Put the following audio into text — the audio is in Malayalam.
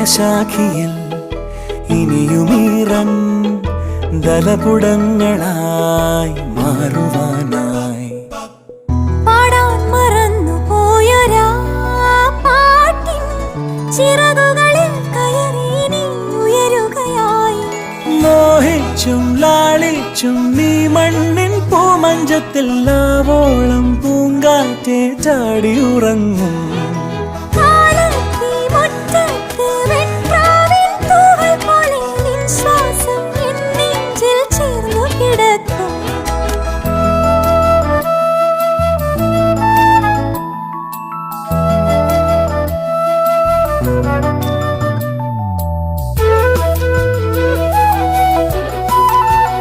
ഹൃദയശാഖിയിൽ ഇനിയുമീറൻ ദലപുടങ്ങളായി മാറുവാനായി പാടാൻ മറന്നു പോയൊരാ പാട്ടിൻ ചിറകുകളിൽ കയറി നീ ഉയരുകയായി. മോഹിച്ചും ലാളിച്ചും നീ മണ്ണിൻ പൂമഞ്ചത്തിൽ ആവോളം പൂങ്കാറ്റെ ചാടി ഉറങ്ങും.